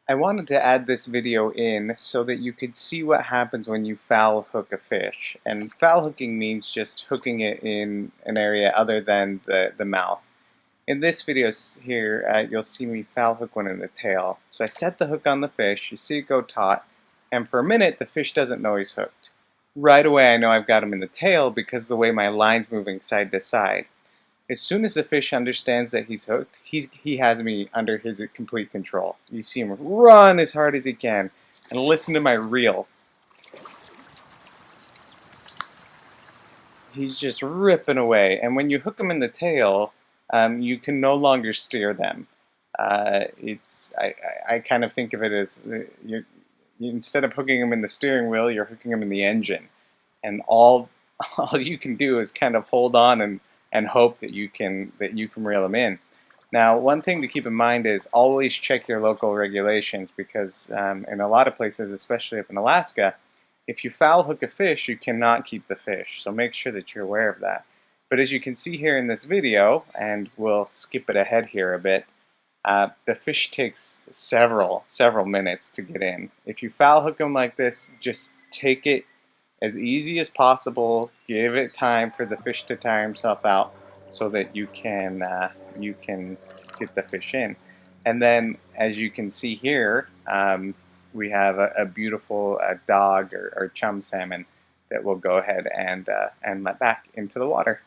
I wanted to add this video in so that you could see what happens when you foul hook a fish. And foul hooking means just hooking it in an area other than the mouth. In this video here, you'll see me foul hook one in the tail. So I set the hook on the fish, you see it go taut, and for a minute the fish doesn't know he's hooked. Right away I know I've got him in the tail because of the way my line's moving side to side. As soon as the fish understands that he's hooked, he has me under his complete control. You see him run as hard as he can, and listen to my reel. He's just ripping away, and when you hook them in the tail, you can no longer steer them. I kind of think of it as instead of hooking them in the steering wheel, you're hooking them in the engine, and all you can do is kind of hold on and hope that you can reel them in. Now, one thing to keep in mind is always check your local regulations because in a lot of places, especially up in Alaska, if you foul hook a fish, you cannot keep the fish. So make sure that you're aware of that. But as you can see here in this video, and we'll skip it ahead here a bit, the fish takes several minutes to get in. If you foul hook them like this, just take it as easy as possible. Give it time for the fish to tire himself out so that you can get the fish in. And then, as you can see here, we have a beautiful dog or chum salmon that we'll go ahead and let back into the water.